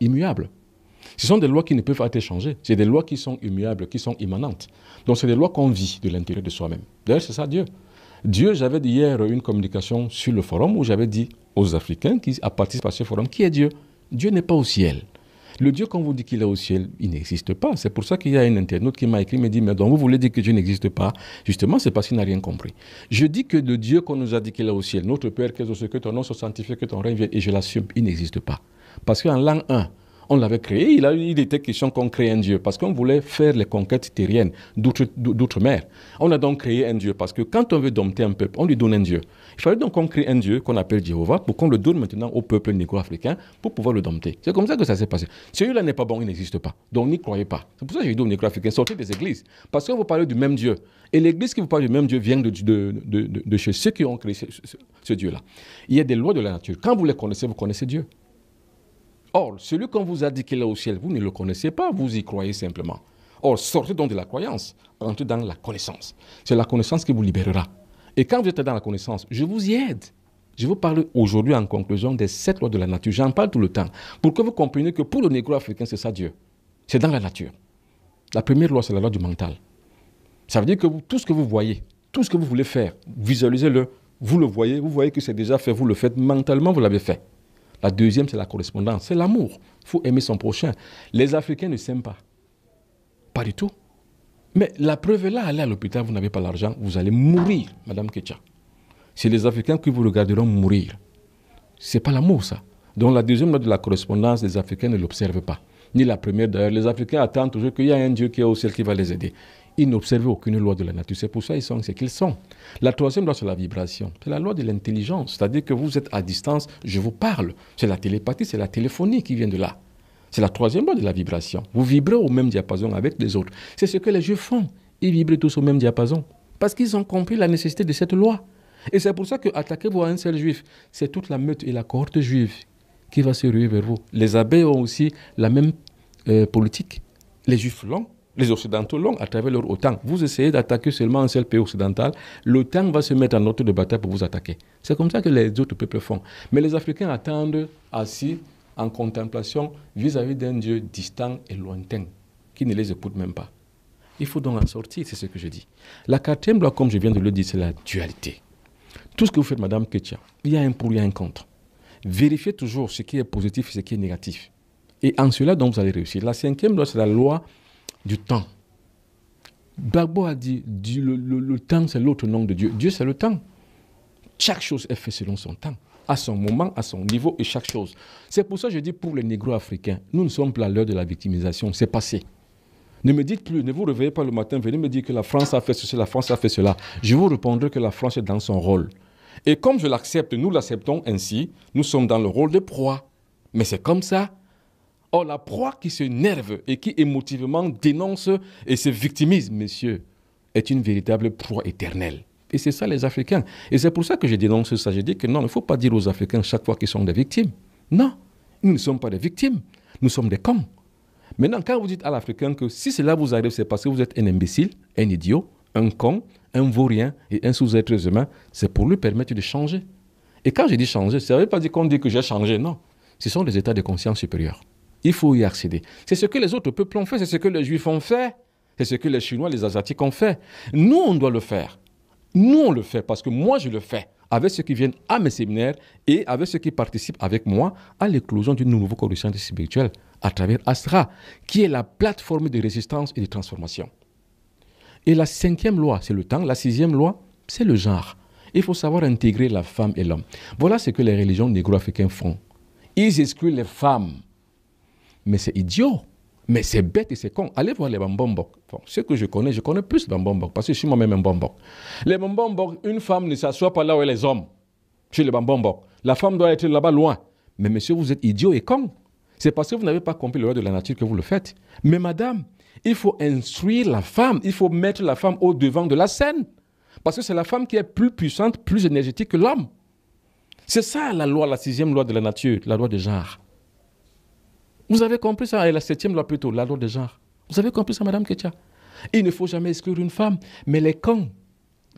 immuables. Ce sont des lois qui ne peuvent pas être changées. C'est des lois qui sont immuables, qui sont immanentes. Donc c'est des lois qu'on vit de l'intérieur de soi-même. D'ailleurs, c'est ça Dieu. Dieu, j'avais dit hier une communication sur le forum où j'avais dit aux Africains qui participent à ce forum, qui est Dieu? Dieu n'est pas au ciel. Le Dieu qu'on vous dit qu'il est au ciel, il n'existe pas. C'est pour ça qu'il y a un internaute qui m'a écrit, me dit, mais donc vous voulez dire que Dieu n'existe pas? Justement, c'est parce qu'il n'a rien compris. Je dis que le Dieu qu'on nous a dit qu'il est au ciel, notre Père, que ton nom soit sanctifié, que ton règne vienne, et je l'assume, il n'existe pas. Parce qu'en l'an 1, on l'avait créé, il était question qu'on crée un Dieu, parce qu'on voulait faire les conquêtes terriennes d'outre-mer. On a donc créé un Dieu, parce que quand on veut dompter un peuple, on lui donne un Dieu. Il fallait donc qu'on crée un Dieu qu'on appelle Jéhovah, pour qu'on le donne maintenant au peuple négro-africain, pour pouvoir le dompter. C'est comme ça que ça s'est passé. Celui-là n'est pas bon, il n'existe pas. Donc n'y croyez pas. C'est pour ça que j'ai dit aux négro-africains, sortez des églises. Parce qu'on vous parle du même Dieu. Et l'église qui vous parle du même Dieu vient de chez ceux qui ont créé ce Dieu-là. Il y a des lois de la nature. Quand vous les connaissez, vous connaissez Dieu. Or, celui qu'on vous a dit qu'il est au ciel, vous ne le connaissez pas, vous y croyez simplement. Or, sortez donc de la croyance, entrez dans la connaissance. C'est la connaissance qui vous libérera. Et quand vous êtes dans la connaissance, je vous y aide. Je vous parle aujourd'hui en conclusion des 7 lois de la nature. J'en parle tout le temps. Pour que vous compreniez que pour le négro-africain, c'est ça Dieu. C'est dans la nature. La première loi, c'est la loi du mental. Ça veut dire que tout ce que vous voyez, tout ce que vous voulez faire, visualisez-le, vous voyez que c'est déjà fait, vous le faites, mentalement vous l'avez fait. La deuxième, c'est la correspondance, c'est l'amour. Il faut aimer son prochain. Les Africains ne s'aiment pas. Pas du tout. Mais la preuve est là, allez à l'hôpital, vous n'avez pas l'argent, vous allez mourir, Madame Ketcha. C'est les Africains qui vous regarderont mourir. Ce n'est pas l'amour, ça. Donc la deuxième loi de la correspondance, les Africains ne l'observent pas. Ni la première d'ailleurs. Les Africains attendent toujours qu'il y a un Dieu qui est au ciel qui va les aider. Ils n'observent aucune loi de la nature. C'est pour ça qu'ils sont ce qu'ils sont. La troisième loi, c'est la vibration. C'est la loi de l'intelligence. C'est-à-dire que vous êtes à distance, je vous parle. C'est la télépathie, c'est la téléphonie qui vient de là. C'est la troisième loi de la vibration. Vous vibrez au même diapason avec les autres. C'est ce que les Juifs font. Ils vibrent tous au même diapason. Parce qu'ils ont compris la nécessité de cette loi. Et c'est pour ça que attaquez-vous à un seul Juif. C'est toute la meute et la cohorte juive qui va se ruer vers vous. Les abeilles ont aussi la même politique. Les Juifs l'ont. Les Occidentaux l'ont à travers leur OTAN. Vous essayez d'attaquer seulement un seul pays occidental, l'OTAN va se mettre en ordre de bataille pour vous attaquer. C'est comme ça que les autres peuples font. Mais les Africains attendent assis en contemplation vis-à-vis d'un Dieu distant et lointain, qui ne les écoute même pas. Il faut donc en sortir, c'est ce que je dis. La quatrième loi, comme je viens de le dire, c'est la dualité. Tout ce que vous faites, Madame Ketcha, il y a un pour, il y a un contre. Vérifiez toujours ce qui est positif et ce qui est négatif. Et en cela, donc, vous allez réussir. La cinquième loi, c'est la loi du temps. Gbagbo a dit, le temps c'est l'autre nom de Dieu. Dieu c'est le temps. Chaque chose est faite selon son temps, à son moment, à son niveau et chaque chose. C'est pour ça que je dis pour les négro-africains, nous ne sommes plus à l'heure de la victimisation, c'est passé. Ne me dites plus, ne vous réveillez pas le matin, venez me dire que la France a fait ceci, la France a fait cela. Je vous répondrai que la France est dans son rôle. Et comme je l'accepte, nous l'acceptons ainsi, nous sommes dans le rôle de proie. Mais c'est comme ça. Or, la proie qui se nerve et qui émotivement dénonce et se victimise, messieurs, est une véritable proie éternelle. Et c'est ça les Africains. Et c'est pour ça que je dénonce ça. Je dis que non, il ne faut pas dire aux Africains chaque fois qu'ils sont des victimes. Non, nous ne sommes pas des victimes. Nous sommes des cons. Maintenant, quand vous dites à l'Africain que si cela vous arrive, c'est parce que vous êtes un imbécile, un idiot, un con, un vaurien et un sous-être humain, c'est pour lui permettre de changer. Et quand je dis changer, ça ne veut pas dire qu'on dit que j'ai changé, non. Ce sont des états de conscience supérieurs. Il faut y accéder. C'est ce que les autres peuples ont fait, c'est ce que les Juifs ont fait, c'est ce que les Chinois, les Asiatiques ont fait. Nous, on doit le faire. Nous, on le fait parce que moi, je le fais avec ceux qui viennent à mes séminaires et avec ceux qui participent avec moi à l'éclosion d'une nouvelle corruption spirituelle à travers Astra, qui est la plateforme de résistance et de transformation. Et la cinquième loi, c'est le temps. La sixième loi, c'est le genre. Il faut savoir intégrer la femme et l'homme. Voilà ce que les religions négro-africaines font. Ils excluent les femmes. Mais c'est idiot. Mais c'est bête et c'est con. Allez voir les Bambombok. Bon, ce que je connais plus les Bambombok parce que je suis moi-même un Bambok. Les Bambombok, une femme ne s'assoit pas là où est les hommes. Chez les Bambombok. La femme doit être là-bas loin. Mais monsieur, vous êtes idiot et con. C'est parce que vous n'avez pas compris le loi de la nature que vous le faites. Mais madame, il faut instruire la femme. Il faut mettre la femme au devant de la scène. Parce que c'est la femme qui est plus puissante, plus énergétique que l'homme. C'est ça la loi, la sixième loi de la nature, la loi de genre. Vous avez compris ça, et la septième loi plutôt, la loi de genre. Vous avez compris ça, Madame Ketcha? Il ne faut jamais exclure une femme, mais les cons,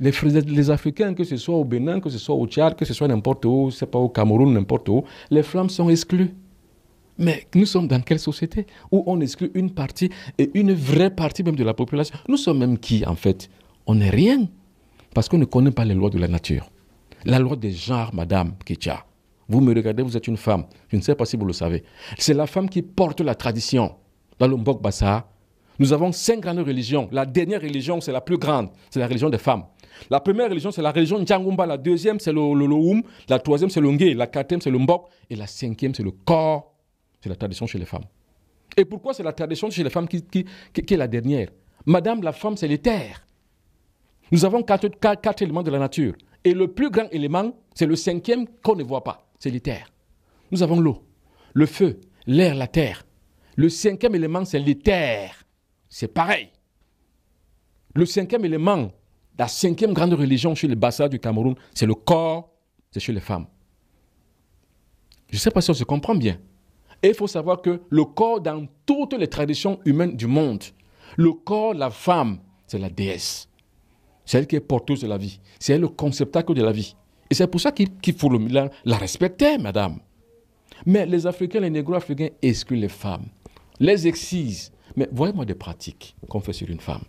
les Africains, que ce soit au Bénin, que ce soit au Tchad, que ce soit n'importe où, c'est pas au Cameroun, n'importe où, les femmes sont exclues. Mais nous sommes dans quelle société où on exclut une partie et une vraie partie même de la population? Nous sommes même qui, en fait? On n'est rien. Parce qu'on ne connaît pas les lois de la nature. La loi des genres, Madame Ketia. Vous me regardez, vous êtes une femme. Je ne sais pas si vous le savez. C'est la femme qui porte la tradition. Dans le Mbok Bassa, nous avons 5 grandes religions. La dernière religion, c'est la plus grande. C'est la religion des femmes. La première religion, c'est la religion Ndjangumba. La deuxième, c'est le Loum. La troisième, c'est le Ngé. La quatrième, c'est le Mbok. Et la cinquième, c'est le corps. C'est la tradition chez les femmes. Et pourquoi c'est la tradition chez les femmes qui est la dernière? Madame, la femme, c'est les terres. Nous avons 4 éléments de la nature. Et le plus grand élément, c'est le 5e qu'on ne voit pas. C'est les terres. Nous avons l'eau, le feu, l'air, la terre. Le 5e élément, c'est les terres. C'est pareil. Le 5e élément, la 5e grande religion chez les Bassa du Cameroun, c'est le corps, c'est chez les femmes. Je ne sais pas si on se comprend bien. Et il faut savoir que le corps, dans toutes les traditions humaines du monde, le corps, la femme, c'est la déesse. C'est elle qui est porteuse de la vie. C'est elle le conceptacle de la vie. Et c'est pour ça qu'il faut la respecter, madame. Mais les Africains, les négro-africains excluent les femmes, les excisent. Mais voyez-moi des pratiques qu'on fait sur une femme.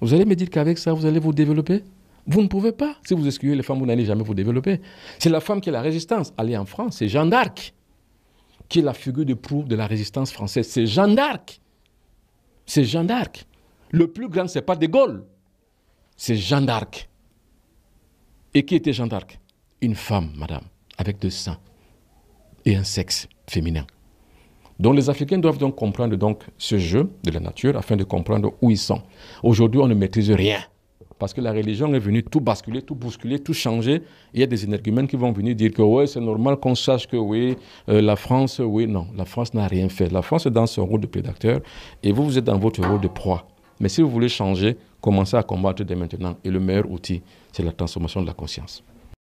Vous allez me dire qu'avec ça, vous allez vous développer? Vous ne pouvez pas. Si vous excluez les femmes, vous n'allez jamais vous développer. C'est la femme qui est la résistance. Allez en France, c'est Jeanne d'Arc qui est la figure de proue de la résistance française. C'est Jeanne d'Arc. C'est Jeanne d'Arc. Le plus grand, ce n'est pas De Gaulle. C'est Jeanne d'Arc. Et qui était Jeanne d'Arc? Une femme, madame, avec 2 seins et un sexe féminin. Donc les Africains doivent donc comprendre donc ce jeu de la nature afin de comprendre où ils sont. Aujourd'hui, on ne maîtrise rien. Parce que la religion est venue tout basculer, tout bousculer, tout changer. Il y a des énergumènes qui vont venir dire que ouais, c'est normal qu'on sache que oui, la France, oui, non. La France n'a rien fait. La France est dans son rôle de prédateur et vous, vous êtes dans votre rôle de proie. Mais si vous voulez changer, commencez à combattre dès maintenant. Et le meilleur outil, c'est la transformation de la conscience.